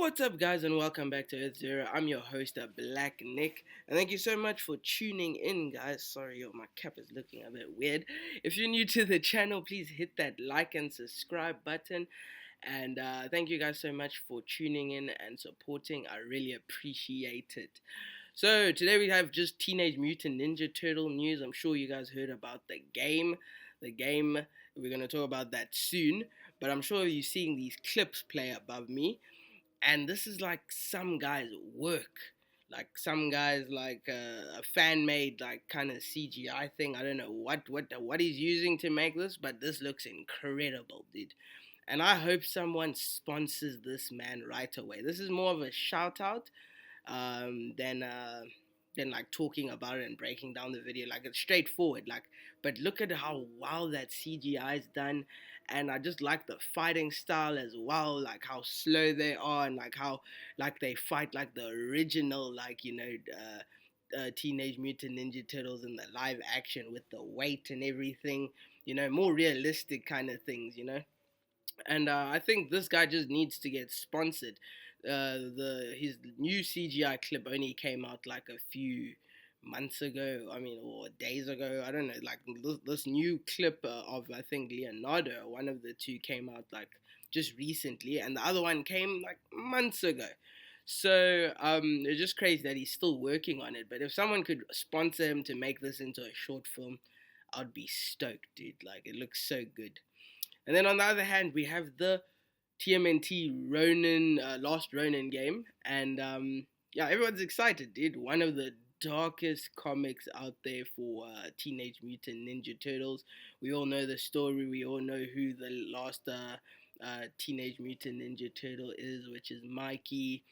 What's up, guys, and welcome back to Earth Zero. I'm your host, Black Nick, and thank you so much for tuning in, guys. Sorry, my cap is looking a bit weird. If you're new to the channel, please hit that like and subscribe button. And thank you guys so much for tuning in and supporting. I really appreciate it. So today we have just Teenage Mutant Ninja Turtle news. I'm sure you guys heard about the game. The game, we're going to talk about that soon. But I'm sure you're seeing these clips play above me, and this is like some guys work, like some guys like a fan made like kind of CGI thing. I don't know what he's using to make this, but this looks incredible, dude. And I hope someone sponsors this man right away. This is more of a shout out than like talking about it and breaking down the video. Like, it's straightforward, like, but look at how well that CGI is done. And I just like the fighting style as well, like how slow they are, and like how like they fight like the original, like, Teenage Mutant Ninja Turtles in the live action with the weight and everything, more realistic kind of things. And I think this guy just needs to get sponsored. The his new CGI clip only came out like a few months ago. I mean, or days ago. I don't know. Like this new clip of, I think, Leonardo, one of the two, came out like just recently, and the other one came like months ago. So it's just crazy that he's still working on it. But if someone could sponsor him to make this into a short film, I'd be stoked, dude. Like, it looks so good. And then on the other hand, we have the TMNT Ronin, Lost Ronin game, and yeah, everyone's excited, dude. One of the darkest comics out there for Teenage Mutant Ninja Turtles. We all know the story. We all know who the last Teenage Mutant Ninja Turtle is, which is Mikey.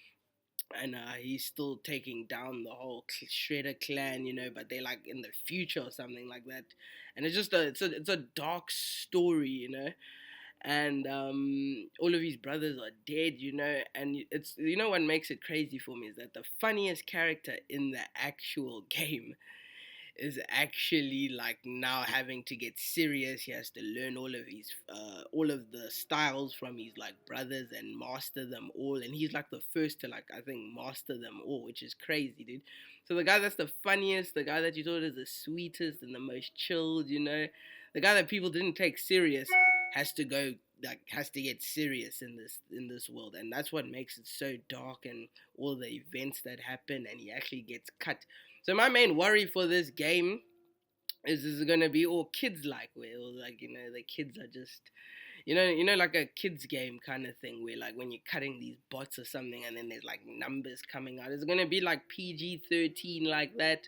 And he's still taking down the whole Shredder clan, but they're like in the future or something like that. And it's just it's a dark story, and all of his brothers are dead, and it's, what makes it crazy for me is that the funniest character in the actual game is actually like now having to get serious. He has to learn all of the styles from his like brothers and master them all, and he's like the first to, like, I think, master them all, which is crazy, dude. So the guy that's the funniest, the guy that you thought is the sweetest and the most chilled, the guy that people didn't take serious, has to get serious in this world. And that's what makes it so dark, and all the events that happen, and he actually gets cut. So my main worry for this game is it gonna be all kids like, where, like, the kids are just, like a kids game kind of thing, where like when you're cutting these bots or something, and then there's like numbers coming out. Is it gonna be like PG-13 like that?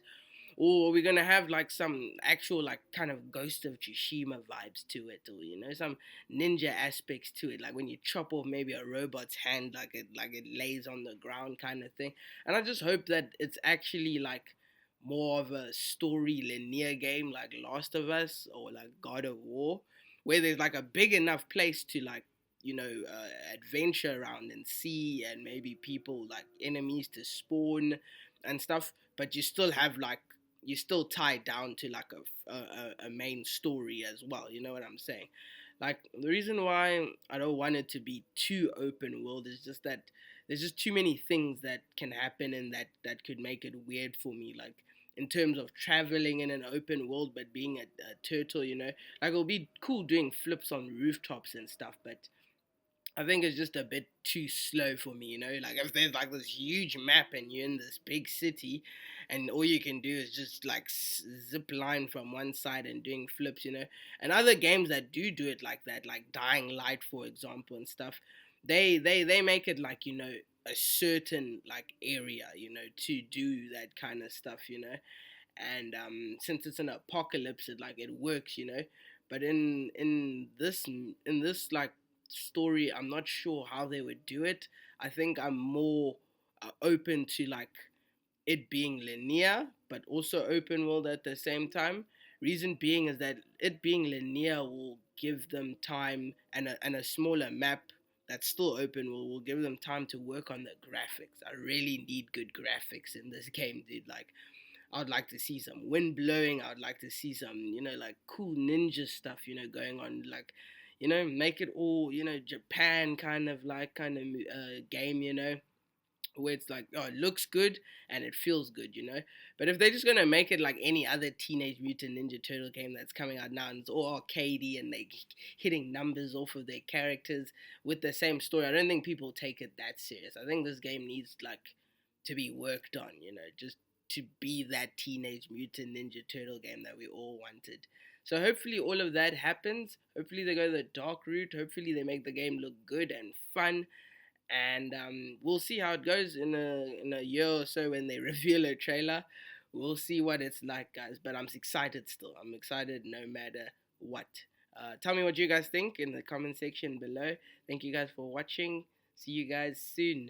Or are we gonna have like some actual, like, kind of Ghost of Tsushima vibes to it, or some ninja aspects to it, like when you chop off maybe a robot's hand, like it lays on the ground kind of thing. And I just hope that it's actually like more of a story linear game, like Last of Us or like God of War, where there's like a big enough place to, like, adventure around and see, and maybe people, like enemies to spawn and stuff, but you still tie down to like a main story as well. You know what I'm saying? Like, the reason why I don't want it to be too open world is just that there's just too many things that can happen, and that could make it weird for me. Like, in terms of traveling in an open world, but being a turtle, like, it'll be cool doing flips on rooftops and stuff, but I think it's just a bit too slow for me, Like, if there's like this huge map and you're in this big city, and all you can do is just like zip line from one side and doing flips. And other games that do it like that, like Dying Light, for example, and stuff, they make it like, a certain like area, to do that kind of stuff. And since it's an apocalypse, it works. But in this like story, I'm not sure how they would do it. I think I'm more open to like it being linear but also open world at the same time. Reason being is that it being linear will give them time, and a smaller map that's still open will give them time to work on the graphics. I really need good graphics in this game, dude. Like, I would like to see some wind blowing. I would like to see some, like, cool ninja stuff, going on. Like, make it all, Japan game, where it's like, oh, it looks good and it feels good, But if they're just gonna make it like any other Teenage Mutant Ninja Turtle game that's coming out now, and it's all arcadey and they hitting numbers off of their characters with the same story, I don't think people take it that serious. I think this game needs like to be worked on, just to be that Teenage Mutant Ninja Turtle game that we all wanted. So hopefully all of that happens. Hopefully they go the dark route. Hopefully they make the game look good and fun, and we'll see how it goes in a year or so when they reveal a trailer. We'll see what it's like, guys. But I'm excited still. I'm excited no matter what. Tell me what you guys think in the comment section below. Thank you guys for watching. See you guys soon.